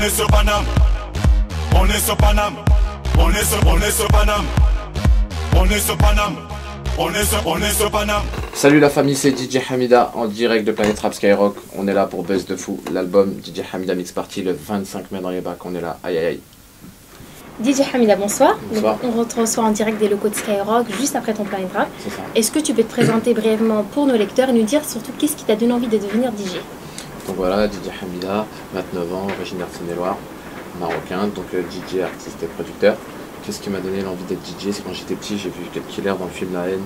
est sur Paname. On est sur Paname. On est sur Paname. On est sur Paname. On est sur Paname. Salut la famille, c'est DJ Hamida en direct de Planète Rap Skyrock. On est là pour Buzz de Fou, l'album DJ Hamida Mix Party le 25 mai dans les bacs. On est là, aïe aïe aïe. DJ Hamida, bonsoir. Bonsoir. Donc, on te reçoit en direct des locaux de Skyrock juste après ton Planète Rap. C'est ça. Est-ce que tu peux te présenter brièvement pour nos lecteurs et nous dire surtout qu'est-ce qui t'a donné envie de devenir DJ? Donc voilà, DJ Hamida, 29 ans, originaire de Saône-et-Loire, marocain, donc DJ, artiste et producteur. Qu'est-ce qui m'a donné l'envie d'être DJ? C'est quand j'étais petit, j'ai vu Cut Killer dans le film La Haine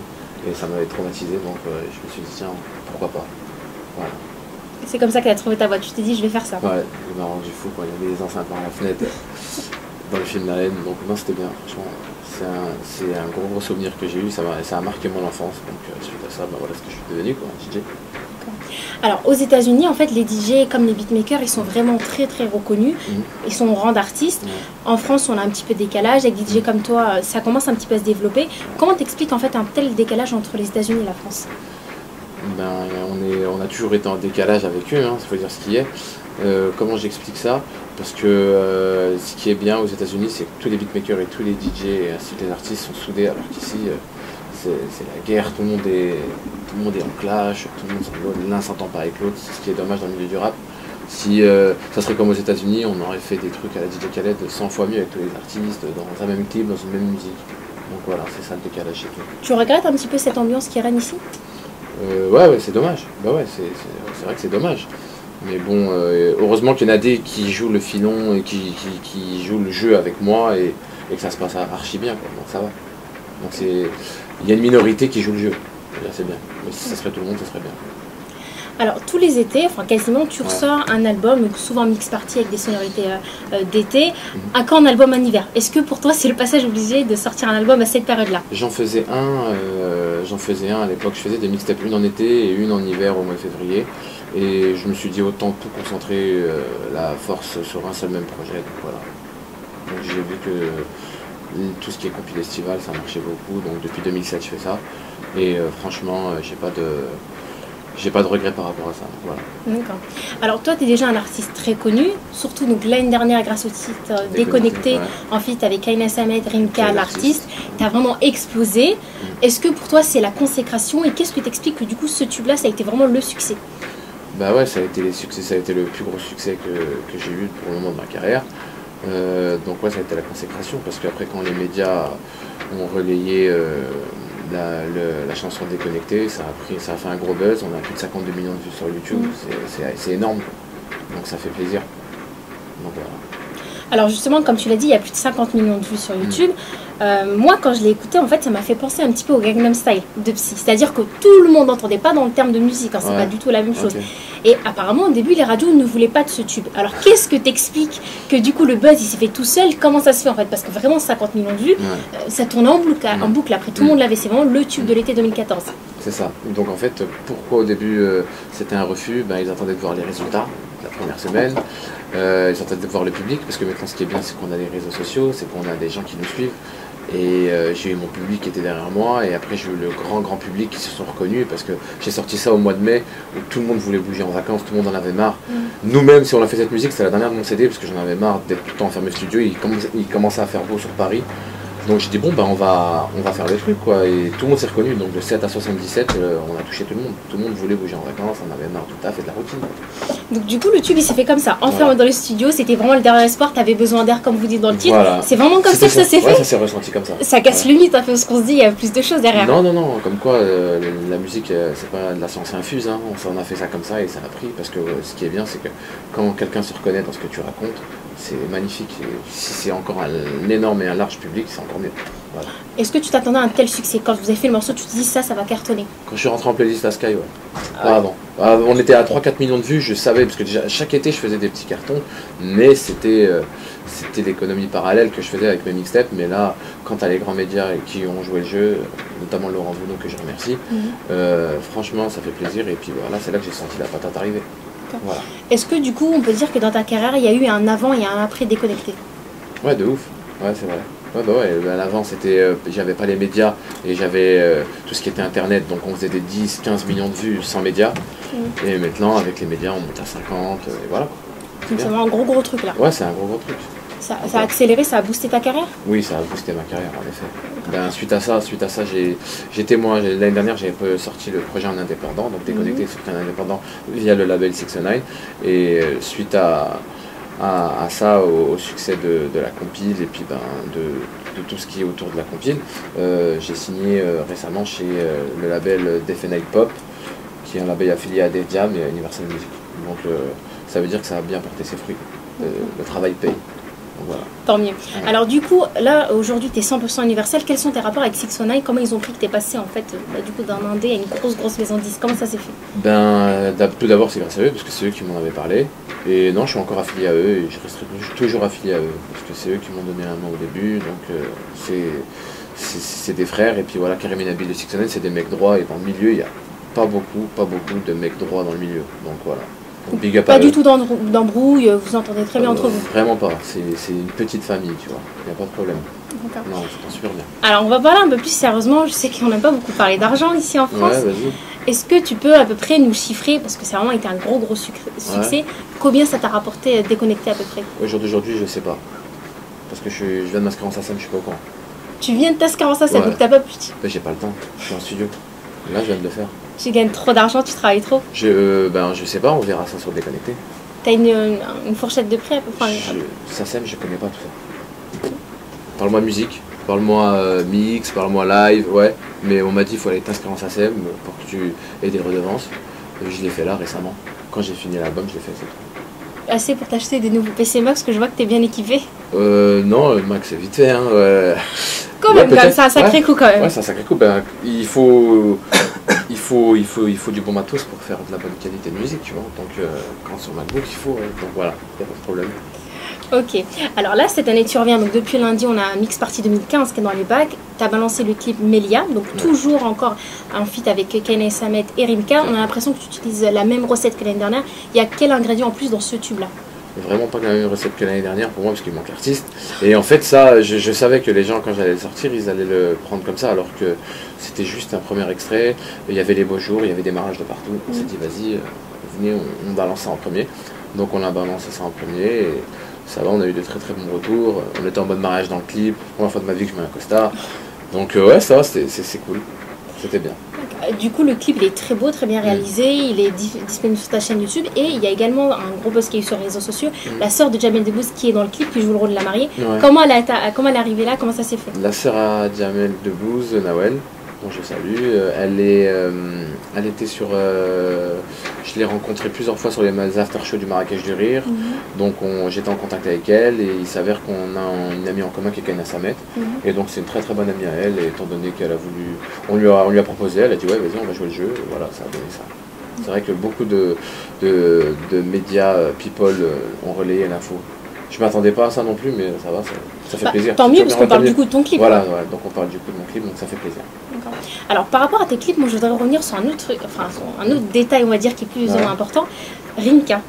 et ça m'avait traumatisé, donc je me suis dit tiens, pourquoi pas. Voilà. C'est comme ça que tu as trouvé ta voix, tu t'es dit je vais faire ça. Ouais, il m'a rendu fou quand il y avait des enceintes par la fenêtre dans le film La Haine, donc non, c'était bien, franchement. C'est un gros souvenir que j'ai eu, ça a marqué mon enfance, donc suite à ça, bah, voilà ce que je suis devenu, quoi, DJ. Alors aux États-Unis, en fait, les DJ comme les beatmakers, ils sont vraiment très reconnus. Ils sont au rang d'artistes. En France, on a un petit peu de décalage. Avec des DJ comme toi, ça commence un petit peu à se développer. Comment t'expliques en fait un tel décalage entre les États-Unis et la France? Ben, on a toujours été en décalage avec eux, il faut dire ce qui est. Comment j'explique ça? Parce que ce qui est bien aux États-Unis, c'est que tous les beatmakers et tous les DJ et ainsi que les artistes sont soudés, alors qu'ici, c'est la guerre, tout le monde est en clash, tout le monde l'un s'entend pas avec l'autre, c'est ce qui est dommage dans le milieu du rap. Si ça serait comme aux États-Unis, on aurait fait des trucs à la DJ Khaled 100 fois mieux avec tous les artistes, dans un même clip, dans une même musique. Donc voilà, c'est ça le décalage chez tout. Tu regrettes un petit peu cette ambiance qui règne ici? Ouais, c'est dommage. Bah ouais, c'est vrai que c'est dommage. Mais bon, heureusement qu'il y en a des qui jouent le filon et qui jouent le jeu avec moi et que ça se passe archi bien, quoi. Donc ça va. Donc il y a une minorité qui joue le jeu. C'est bien. Mais si ça serait tout le monde, ça serait bien. Alors tous les étés, enfin quasiment, tu ressors un album, souvent mix party avec des sonorités d'été, quand un album en hiver. Est-ce que pour toi c'est le passage obligé de sortir un album à cette période-là? J'en faisais un à l'époque, je faisais des mixtapes, une en été et une en hiver au mois de février. Et je me suis dit autant tout concentrer la force sur un seul même projet. Donc voilà. Donc j'ai vu que tout ce qui est compil estival, ça marchait beaucoup. Donc depuis 2007 je fais ça. Et franchement, j'ai pas de regrets par rapport à ça. Voilà. D'accord. Alors toi, tu es déjà un artiste très connu, surtout donc l'année dernière grâce au titre Déconnecté, ouais. en feat avec Aina Samed, Rimka, l'artiste. Tu as vraiment explosé. Est-ce que pour toi, c'est la consécration et qu'est-ce que t'expliques que du coup, ce tube-là, ça a été vraiment le succès? Bah ouais, ça a été le plus gros succès que j'ai eu pour le moment de ma carrière. Donc ouais, ça a été la consécration parce qu'après quand les médias ont relayé la chanson Déconnectée, ça a fait un gros buzz, on a plus de 52 millions de vues sur YouTube, c'est énorme, donc ça fait plaisir. Donc voilà. Alors justement, comme tu l'as dit, il y a plus de 50 millions de vues sur YouTube. Moi, quand je l'ai écouté, en fait, ça m'a fait penser un petit peu au Gangnam Style de Psy. C'est-à-dire que tout le monde n'entendait pas dans le terme de musique, hein, c'est pas du tout la même chose. Et apparemment, au début, les radios ne voulaient pas de ce tube. Alors, qu'est-ce que t'expliques que du coup, le buzz, il s'est fait tout seul? Comment ça se fait en fait? Parce que vraiment, 50 millions de vues, ça tournait en boucle. Après, tout le monde l'avait. C'est vraiment le tube de l'été 2014. C'est ça. Donc en fait, pourquoi au début c'était un refus? Ils attendaient de voir les résultats la première semaine. Ils attendaient de voir le public, parce que maintenant ce qui est bien, c'est qu'on a les réseaux sociaux, c'est qu'on a des gens qui nous suivent. Et j'ai eu mon public qui était derrière moi, et après j'ai eu le grand public qui se sont reconnus, parce que j'ai sorti ça au mois de mai, où tout le monde voulait bouger en vacances, tout le monde en avait marre. Nous-mêmes, si on a fait cette musique, c'est la dernière de mon CD, parce que j'en avais marre d'être tout le temps enfermé au studio, il commençait à faire beau sur Paris. Donc j'ai dit bon on va faire le truc quoi, et tout le monde s'est reconnu. Donc de 7 à 77 on a touché tout le monde voulait bouger en vacances, on avait marre du taf et de la routine. Donc du coup le tube il s'est fait comme ça, enfermé dans le studio, c'était vraiment le dernier espoir, t'avais besoin d'air comme vous dites dans le titre, c'est vraiment comme ça que ça s'est fait. Ça s'est ressenti comme ça. Ça casse le mythe un peu, ce qu'on se dit, il y a plus de choses derrière. Non, comme quoi la musique c'est pas de la science infuse, hein. On a fait ça comme ça et ça a pris, parce que ce qui est bien c'est que quand quelqu'un se reconnaît dans ce que tu racontes, c'est magnifique. Si c'est encore un énorme et un large public, c'est encore mieux. Voilà. Est-ce que tu t'attendais à un tel succès? Quand vous avez fait le morceau, tu te dis ça va cartonner? Quand je suis rentré en playlist à Sky, ouais. Avant. On était à 3-4 millions de vues, je savais, parce que déjà chaque été je faisais des petits cartons, mais c'était l'économie parallèle que je faisais avec mes mixtapes. Mais là, quand t'as les grands médias qui ont joué le jeu, notamment Laurent Voulon que je remercie, franchement ça fait plaisir. Et puis voilà, c'est là que j'ai senti la patate arriver. Voilà. Est-ce que du coup on peut dire que dans ta carrière il y a eu un avant et un après Déconnecté? Ouais, de ouf, ouais c'est vrai. À l'avant c'était, j'avais pas les médias et j'avais tout ce qui était internet, donc on faisait des 10-15 millions de vues sans médias. Et maintenant avec les médias on monte à 50 et voilà. Donc c'est vraiment un gros truc là. Ouais, c'est un gros truc. Ça a accéléré, ça a boosté ta carrière? Oui, ça a boosté ma carrière, en effet. Ben, suite à ça, j'étais moi, l'année dernière, j'avais sorti le projet en indépendant, donc Déconnecté sur un indépendant via le label 609. Et suite à ça, au succès de la compile et puis ben, de tout ce qui est autour de la compile, j'ai signé récemment chez le label Def Night Pop, qui est un label affilié à Def Jam et à Universal Music. Donc ça veut dire que ça a bien porté ses fruits. Le travail paye. Voilà. Tant mieux. Ouais. Alors du coup, là, aujourd'hui, tu es 100% Universal. Quels sont tes rapports avec 609? Comment ils ont pris que tu es passé en fait, du coup, d'un indé à une grosse maison de disques? Comment ça s'est fait? Ben, tout d'abord, c'est grâce à eux, parce que c'est eux qui m'en avaient parlé. Et non, je suis encore affilié à eux, et je resterai toujours affilié à eux, parce que c'est eux qui m'ont donné la main au début. Donc c'est des frères, et puis voilà, Karim et Nabil de 609, c'est des mecs droits, et dans le milieu, il n'y a pas beaucoup de mecs droits dans le milieu. Donc voilà. Big up pas du tout d'embrouille, vous entendez très bien entre vous? Vraiment pas, c'est une petite famille, tu vois, il n'y a pas de problème. Non, ça passe super bien. Alors on va parler un peu plus sérieusement, je sais qu'on n'aime pas beaucoup parler d'argent ici en France. Ouais, vas-y. Est-ce que tu peux à peu près nous chiffrer, parce que ça a vraiment été un gros succès, combien ça t'a rapporté Déconnecté à peu près? Au jour d'aujourd'hui, je sais pas, parce que je viens de m'inscrire en SACEM, je suis pas au courant. Tu viens de t'inscrire en SACEM, donc t'as pas pu... Ben, j'ai pas le temps, je suis en studio, là je viens de le faire. Tu gagnes trop d'argent, tu travailles trop? Je sais pas, on verra ça sur Déconnecté. T'as une fourchette de prix à peu près? SACEM, je connais pas tout ça. Parle-moi musique, parle-moi mix, parle-moi live, ouais. Mais on m'a dit qu'il faut aller t'inscrire en SACEM pour que tu aies des redevances. Je l'ai fait là récemment. Quand j'ai fini l'album, je l'ai fait, c'est tout. Assez pour t'acheter des nouveaux PC Max, parce que je vois que t'es bien équipé. Non, Max, c'est vite fait, hein. Quand même, c'est un sacré coup quand même. Ouais, c'est un sacré coup. Ben, il faut du bon matos pour faire de la bonne qualité de musique, tu vois. Donc, quand sur MacBook, il faut. Donc voilà, il n'y a pas de problème. Ok. Alors là, cette année, tu reviens. Donc depuis lundi, on a un Mix Party 2015 qui est dans les bacs. Tu as balancé le clip Melia, donc toujours encore un feat avec Kanye Samet et Rimka. On a l'impression que tu utilises la même recette que l'année dernière. Il y a quel ingrédient en plus dans ce tube-là? Vraiment pas la même recette que l'année dernière pour moi, parce qu'il manque l'artiste. Et en fait, ça, je savais que les gens, quand j'allais le sortir, ils allaient le prendre comme ça, alors que c'était juste un premier extrait. Il y avait les beaux jours, il y avait des mariages de partout. On s'est dit, vas-y, venez, on balance ça en premier. Donc on a balancé ça en premier. Et ça va, on a eu de très bons retours. On était en mode mariage dans le clip. Première fois de ma vie que je mets un costard. Donc ouais, ça va, c'est cool. C'était bien. Du coup, le clip il est très beau, très bien réalisé. Il est disponible sur ta chaîne YouTube. Et il y a également un gros buzz qui est eu sur les réseaux sociaux. La sœur de Jamel Debbouze qui est dans le clip, qui joue le rôle de la mariée. Ouais. Comment elle est arrivée là? Comment ça s'est fait? La sœur à Jamel Debbouze, Nawel, dont je salue, elle était sur... je l'ai rencontrée plusieurs fois sur les after-shows du Marrakech du Rire. Donc j'étais en contact avec elle et il s'avère qu'on a une amie en commun qui est Kanye Samet. Et donc c'est une très bonne amie à elle, et étant donné qu'elle a voulu... On lui a proposé, elle a dit ouais, vas-y, on va jouer le jeu. Et voilà, ça a donné ça. C'est vrai que beaucoup de médias people ont relayé l'info. Je m'attendais pas à ça non plus, mais ça va, ça fait plaisir. Tant mieux, parce qu'on parle du coup de ton clip. Voilà, ouais, donc on parle du coup de mon clip, donc ça fait plaisir. Alors par rapport à tes clips, moi je voudrais revenir sur un autre détail, on va dire, qui est plus ou moins important. Rimka.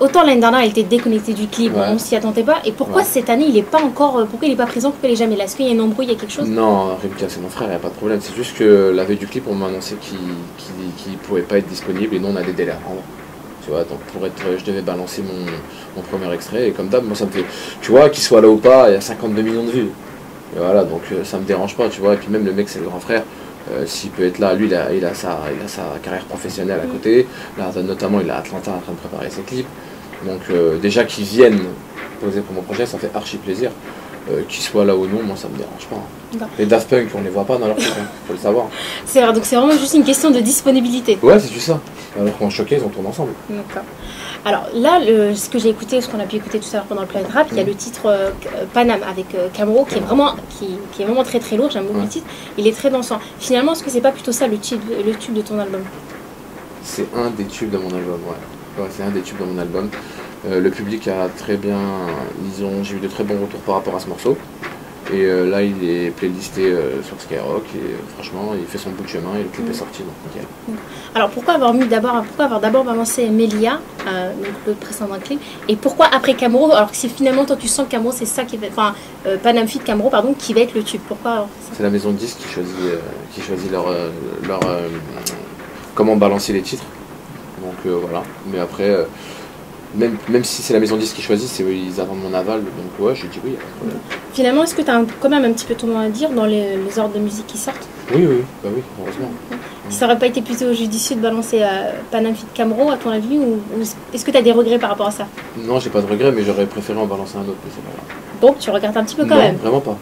Autant l'année dernière elle était déconnectée du clip, on s'y attendait pas. Et pourquoi cette année il n'est pas encore, pourquoi il n'est pas présent, pourquoi il n'est jamais là? Est-ce qu'il y a une embrouille, il y a quelque chose? Non, Rimka c'est mon frère, il n'y a pas de problème. C'est juste que la veille du clip on m'a annoncé qu'il ne pouvait pas être disponible, et nous on a des délais à rendre. Tu vois, donc je devais balancer mon premier extrait, et comme d'hab, moi ça me fait, tu vois, qu'il soit là ou pas, il y a 52 millions de vues. Et voilà, donc ça me dérange pas, tu vois. Et puis même le mec, c'est le grand frère. S'il peut être là, lui, il a sa carrière professionnelle à côté. Là, notamment, il est à Atlanta en train de préparer ses clips. Donc déjà qu'ils viennent poser pour mon projet, ça fait archi plaisir. Qu'ils soient là ou non, moi ça me dérange pas. Les Daft Punk, on les voit pas dans leur clip, faut le savoir. C'est vrai, donc c'est vraiment juste une question de disponibilité. Ouais, c'est juste ça. Alors qu'en Showcase, on tourne ensemble. D'accord. Alors là, ce que j'ai écouté, ce qu'on a pu écouter tout à l'heure pendant le Planet Rap, il y a le titre Paname avec Camero qui est vraiment très lourd, j'aime beaucoup le titre, il est très dansant. Finalement, est-ce que c'est pas plutôt ça le tube de ton album? C'est un des tubes de mon album, ouais. C'est un des tubes de mon album. Le public a très bien, j'ai eu de très bons retours par rapport à ce morceau. Et là, il est playlisté sur Skyrock, et franchement, il fait son bout de chemin et le clip est sorti, donc nickel. Alors pourquoi avoir d'abord balancé Melia, donc le précédent clip, et pourquoi après Camero, alors que si finalement toi tu sens que Camero c'est ça qui va, enfin Paname Feat Camero pardon, qui va être le tube, pourquoi? C'est la maison de disques qui choisit comment balancer les titres, donc voilà. Mais après même si c'est la maison 10 qui choisit, ils attendent mon aval, donc ouais, je dis oui, y a pas de problème. Finalement, est-ce que tu as quand même un petit peu ton mot à dire dans les ordres de musique qui sortent? Oui, bah oui, heureusement. Ça aurait pas été plutôt judicieux de balancer Panam Fit Camero à ton avis, ou est-ce que tu as des regrets par rapport à ça? Non, j'ai pas de regrets, mais j'aurais préféré en balancer un autre, mais c'est pas grave. Donc tu regardes un petit peu quand Non, même? vraiment pas.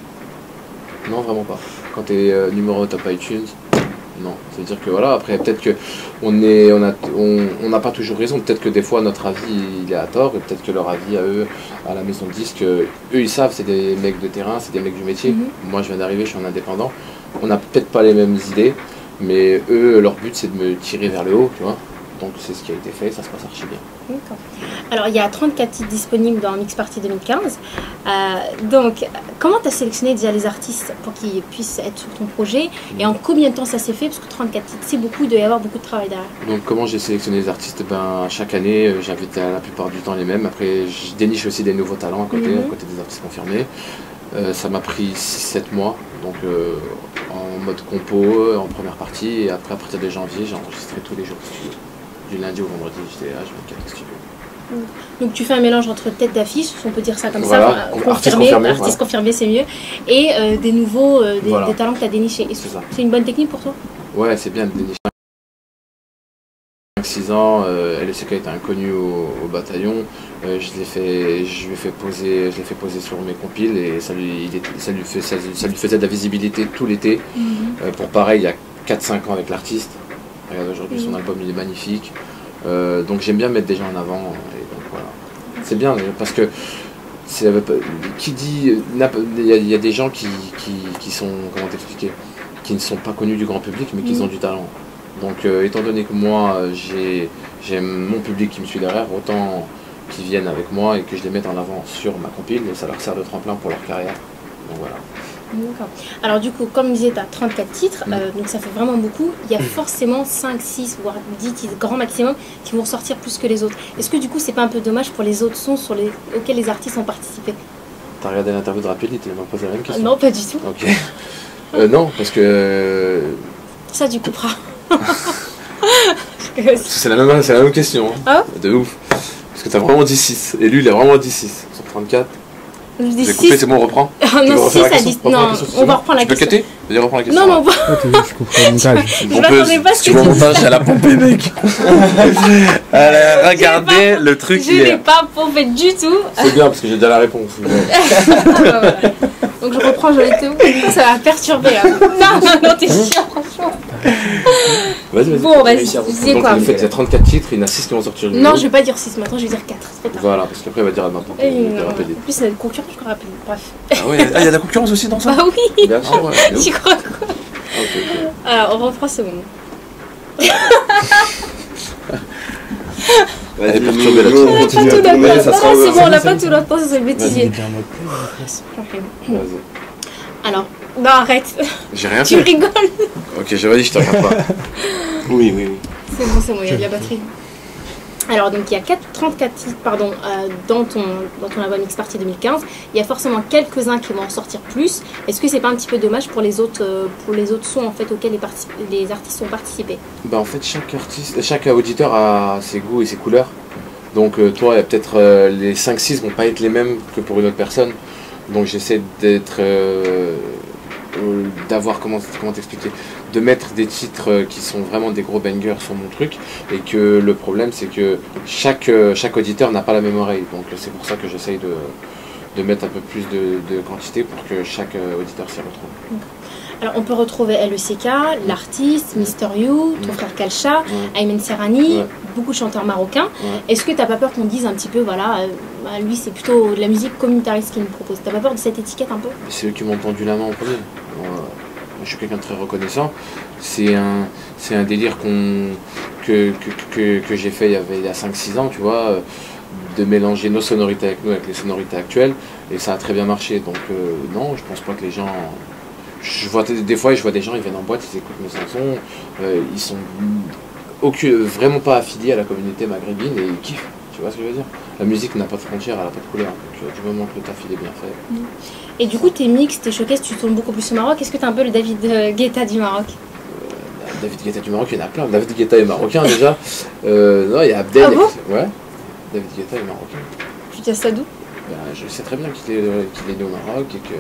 Non, vraiment pas. Quand t'es numéro top iTunes, non. C'est-à-dire que voilà, après peut-être que on n'a pas toujours raison. Peut-être que des fois notre avis il est à tort, et peut-être que leur avis à eux, à la maison de disques, eux ils savent, c'est des mecs de terrain, c'est des mecs du métier. Moi je viens d'arriver, je suis un indépendant. On n'a peut-être pas les mêmes idées, mais eux, leur but c'est de me tirer vers le haut, tu vois. Donc c'est ce qui a été fait, ça se passe archi bien. D'accord. Alors il y a 34 titres disponibles dans Mix Party 2015. Donc comment tu as sélectionné déjà les artistes pour qu'ils puissent être sur ton projet, et en combien de temps ça s'est fait? Parce que 34 titres c'est beaucoup, il doit y avoir beaucoup de travail derrière. Donc comment j'ai sélectionné les artistes? Chaque année j'invite la plupart du temps les mêmes. Après je déniche aussi des nouveaux talents à côté des artistes confirmés. Ça m'a pris 6-7 mois, donc en mode compo, en première partie, et après à partir de janvier j'ai enregistré tous les jours au studio. Du lundi au vendredi, j'étais là, je vais 4 studios. Donc tu fais un mélange entre tête d'affiche, si on peut dire ça comme voilà, ça, artiste confirmé c'est mieux, et des nouveaux, des talents que tu as dénichés. C'est une bonne technique pour toi? Ouais, c'est bien de dénicher. 5-6 ans, LSK était inconnu au bataillon, je l'ai fait poser sur mes compiles, et ça lui faisait de la visibilité tout l'été. Pour pareil, il y a 4-5 ans avec l'artiste. Regarde, aujourd'hui son album il est magnifique, donc j'aime bien mettre des gens en avant, et donc voilà. C'est bien parce que qui dit, il y a des gens qui sont, comment t'expliquer, qui ne sont pas connus du grand public mais qui ont du talent. Donc étant donné que moi j'ai mon public qui me suit derrière, autant qu'ils viennent avec moi et que je les mette en avant sur ma compile, et ça leur sert de tremplin pour leur carrière. Donc voilà. D'accord. Alors du coup, comme je disais, tu as 34 titres, donc ça fait vraiment beaucoup. Il y a forcément 5, 6, voire 10 titres, grand maximum, qui vont sortir plus que les autres. Est-ce que du coup, c'est pas un peu dommage pour les autres sons auxquels les artistes ont participé? T'as regardé l'interview de Rapidity, tu m'as posé la même question? Non, pas du tout. Ok. Non, parce que... Ça, tu couperas. C'est la même question. Hein. Ah, de ouf. Parce que t'as vraiment dit 6, et lui, il a vraiment dit 6 sur 34. J'ai coupé, c'est bon, on reprend. Non, 6 à 10. Non, on va reprendre la question. Tu peux cutter? Vas-y, reprends la question. Non, non, je coupe le montage. Je m'attendais pas à ce que tu montage, elle a pompé, mec. Regardez le truc. Je l'ai pas pompé du tout. C'est bien parce que j'ai déjà la réponse. Donc je reprends, j'en étais où? Ça va perturber là. Non, t'es chiant, franchement. Vas-y. Bon, vas-y, c'est quoi? En fait, il y a 34 titres, il y en a 6 qui vont sortir. Non, je vais pas dire 6 maintenant, je vais dire 4. Voilà, parce qu'après, il va dire à n'importe quoi. En plus, il y a une concurrence, je crois, rapide. Bref. Ah ouais, il y a de la concurrence aussi dans ça? Bah oui. Bien sûr, ouais. Tu crois quoi? Alors, on reprend ce moment. Elle est perturbée là-dessus. On n'a pas tout notre temps. C'est bon, on n'a pas tout notre temps, c'est le bêtisier. Alors, non, arrête. J'ai rien fait. Tu rigoles. Ok, vas-y, je te regarde pas. Oui. C'est bon, il y a de la batterie. Alors, donc il y a 34 titres dans ton album Mix Party 2015. Il y a forcément quelques-uns qui vont en sortir plus. Est-ce que c'est pas un petit peu dommage pour les autres sons en fait, auxquels les artistes ont participé? Bah, en fait, chaque auditeur a ses goûts et ses couleurs. Donc toi, peut-être les 5-6 vont pas être les mêmes que pour une autre personne. Donc j'essaie d'avoir, comment t'expliquer, de mettre des titres qui sont vraiment des gros bangers sur mon truc, et que le problème c'est que chaque auditeur n'a pas la même oreille, donc c'est pour ça que j'essaye de mettre un peu plus de quantité pour que chaque auditeur s'y retrouve. Alors on peut retrouver LECK, l'artiste, Mister You, ton frère Kalcha, Aymen Serrani, beaucoup de chanteurs marocains. Est-ce que t'as pas peur qu'on dise un petit peu, voilà, lui c'est plutôt de la musique communautariste qu'il nous propose? T'as pas peur de cette étiquette un peu? C'est eux qui m'ont tendu la main en premier. Je suis quelqu'un de très reconnaissant. C'est un délire que j'ai fait il y a 5-6 ans, tu vois, de mélanger nos sonorités avec les sonorités actuelles, et ça a très bien marché. Donc non, je pense pas que les gens... Des fois, je vois des gens, ils viennent en boîte, ils écoutent mes chansons, ils sont vraiment pas affiliés à la communauté maghrébine et ils kiffent. Tu vois ce que je veux dire? La musique n'a pas de frontières, elle n'a pas de couleur. Donc du moment que le taf il est bien fait. Et du coup, tes mix, tes showcases, tu tournes beaucoup plus au Maroc. Est-ce que tu es un peu le David Guetta du Maroc? David Guetta du Maroc, il y en a plein. David Guetta est marocain déjà. Non, il y a Abdel. Ah bon? Ouais. David Guetta est marocain. Tu tiens ça d'où? Ben, je sais très bien qu'il est né au Maroc et que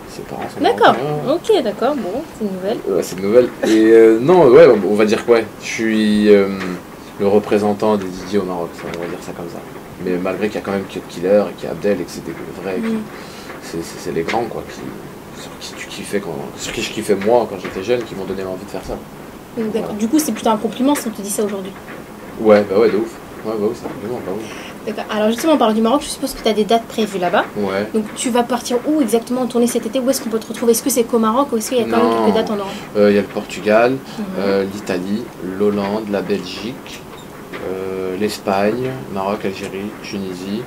ses parents sont D'accord, marocains. ok, d'accord, bon, c'est une nouvelle. Ouais, c'est une nouvelle. Et non, ouais, on va dire que ouais, je suis le représentant des DJ au Maroc, on va dire ça comme ça. Mais malgré qu'il y a quand même Cut Killer et qu'il y a Abdel et que c'est des vrais, c'est les grands quoi, sur qui je kiffais moi quand j'étais jeune, qui m'ont donné envie de faire ça. D'accord. Voilà. Du coup, c'est plutôt un compliment si on te dit ça aujourd'hui. Ouais, bah ouais, de ouf. Ouais, bah oui, c'est un compliment, bah oui. D'accord. Alors justement, en parlant du Maroc, je suppose que tu as des dates prévues là-bas. Ouais. Donc tu vas partir où exactement en tournée cet été? Où est-ce qu'on peut te retrouver? Est-ce que c'est qu'au Maroc ou est-ce qu'il y a quand même quelques dates en Europe? Il y a le Portugal, l'Italie, l'Hollande, la Belgique, l'Espagne, Maroc, Algérie, Tunisie,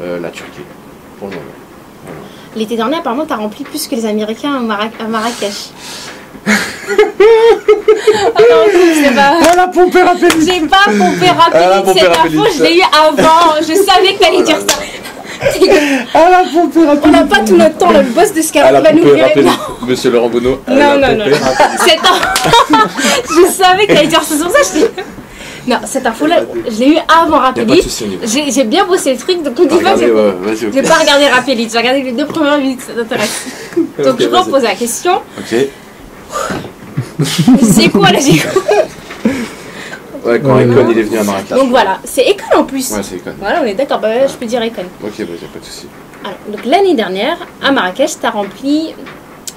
la Turquie, pour le moment. Voilà. L'été dernier, apparemment, tu as rempli plus que les Américains à Marrakech. Alors, c'est pas... Elle a pompé rapide. J'ai pas pompé rapide, cette info, je l'ai eu avant. Je savais que t'allais dire ça. Elle a pompé rapide. On n'a pas tout notre temps, le boss de Scarab va nous virer. Monsieur Laurent Bonneau. Non. Je savais que t'allais dire ça, c'est pour ça que je dis... Non, cette info-là, je l'ai eu avant Rapelite. J'ai bien bossé le truc, donc on dit pas que je n'ai pas regardé Rapelite. J'ai regardé les 2 premières minutes, ça t'intéresse. Donc je repose la question. Ok. C'est quoi là, j'ai Ouais, quand Econ il est venu à Marrakech. Donc voilà, c'est Econ en plus. Ouais, c'est Econ. Voilà, on est d'accord, bah, je peux dire Econ. Ok, bah, y a pas de souci. Alors, donc l'année dernière, à Marrakech, tu as rempli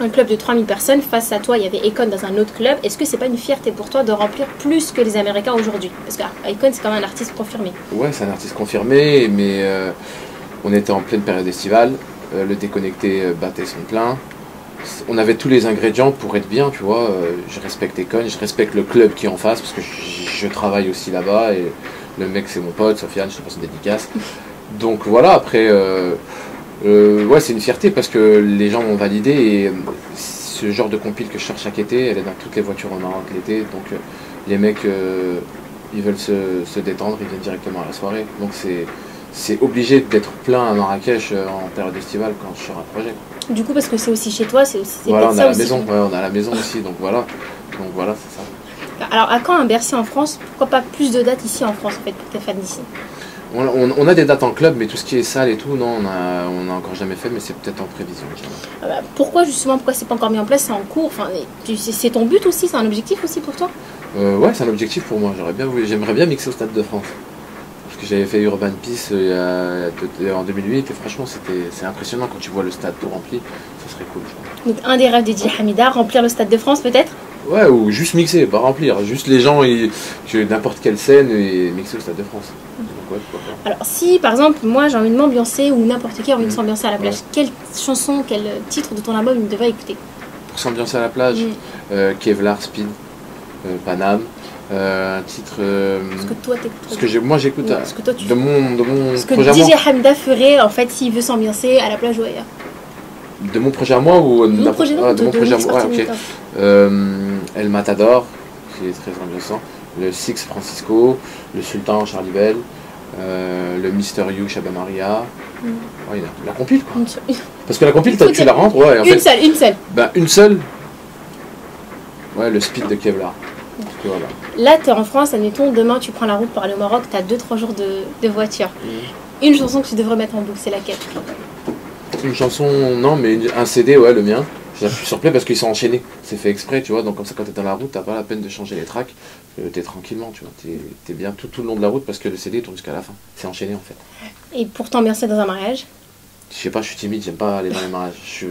un club de 3000 personnes. Face à toi, il y avait Econ dans un autre club. Est-ce que c'est pas une fierté pour toi de remplir plus que les Américains aujourd'hui? Parce qu'Econ, c'est quand même un artiste confirmé. Ouais, c'est un artiste confirmé, mais on était en pleine période estivale. Le déconnecté battait son plein. On avait tous les ingrédients pour être bien, tu vois. Je respecte Econ, je respecte le club qui est en face, parce que je travaille aussi là-bas. Et le mec, c'est mon pote, Sofiane, je te passe une dédicace. Donc voilà, après... ouais, c'est une fierté parce que les gens m'ont validé et ce genre de compile que je cherche chaque été, elle est dans toutes les voitures au Maroc l'été. Donc les mecs, ils veulent se détendre, ils viennent directement à la soirée. Donc c'est obligé d'être plein à Marrakech en période estivale quand je sors un projet. Du coup, parce que c'est aussi chez toi, c'est aussi... Voilà, on a la maison, ouais, on a la maison aussi, donc voilà, c'est ça. Alors à quand un Bercy en France? Pourquoi pas plus de dates ici en France en fait pour tes fans d'ici? On a des dates en club, mais tout ce qui est salle et tout, non, on a encore jamais fait, mais c'est peut-être en prévision. Pourquoi justement, pourquoi c'est pas encore mis en place? C'est en cours, enfin, c'est ton but aussi, c'est un objectif aussi pour toi? Ouais, c'est un objectif pour moi, j'aimerais bien mixer au Stade de France. Parce que j'avais fait Urban Peace en 2008, et franchement c'est impressionnant quand tu vois le stade tout rempli, ça serait cool je crois. Donc un des rêves de DJ Hamida, remplir le Stade de France peut-être? Ouais, ou juste mixer, pas remplir, juste les gens, n'importe quelle scène et mixer au Stade de France. Ouais, alors si par exemple moi j'ai envie de m'ambiancer ou n'importe qui a envie de s'ambiancer à la plage, quelle chanson, quel titre de ton album il devrait écouter? Pour s'ambiancer à la plage, Kevlar, Speed, Paname, un titre... ce que toi t'écoutes. Moi j'écoute de mon ce que DJ Hamida ferait en fait s'il veut s'ambiancer à la plage ou ailleurs. De mon projet à moi ou de mon projet à moi? Ok. El Matador, qui est très ambiançant. Le Six Francisco, le Sultan Charlie Bell, le Mister You Shabba Maria. Ouais, la compile quoi. Parce que la compile, tu la rentres, ouais. En une seule. Ben, une seule. Ouais, le Speed de Kevlar. Voilà. Là, tu es en France, admettons, demain tu prends la route pour aller au Maroc, tu as 2-3 jours de voiture. Une chanson que tu devrais mettre en boucle, c'est laquelle? Une chanson, non, mais un CD, ouais, le mien. J'appuie sur play parce qu'ils sont enchaînés. C'est fait exprès, tu vois. Donc comme ça, quand t'es dans la route, t'as pas la peine de changer les tracks. T'es tranquillement, tu vois. T'es bien tout le long de la route parce que le CD tourne jusqu'à la fin. C'est enchaîné en fait. Et pour t'ambiancer dans un mariage? Je sais pas, je suis timide, j'aime pas aller dans les mariages. Je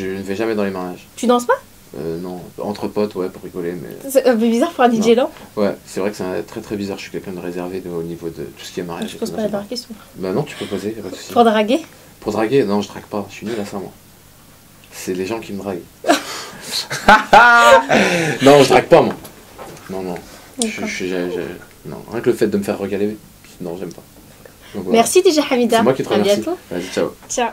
ne vais jamais dans les mariages. Tu danses pas? Non, entre potes, ouais, pour rigoler. Mais... C'est un peu bizarre pour un DJ, non? Ouais, c'est vrai que c'est très très bizarre. Je suis quelqu'un de réservé au niveau de tout ce qui est mariage. Je pose pas la dernière question. Bah non, tu peux poser, y a pas de souci. Pour draguer? Pour draguer? Non, je drague pas. Je suis nul à ça, moi. C'est les gens qui me draguent. Non, je drague pas, moi. Non. Non, rien que le fait de me faire regaler, non, j'aime pas. Donc, voilà. Merci DJ Hamida. C'est moi qui te remercie. À bientôt. Vas-y, ciao. Ciao.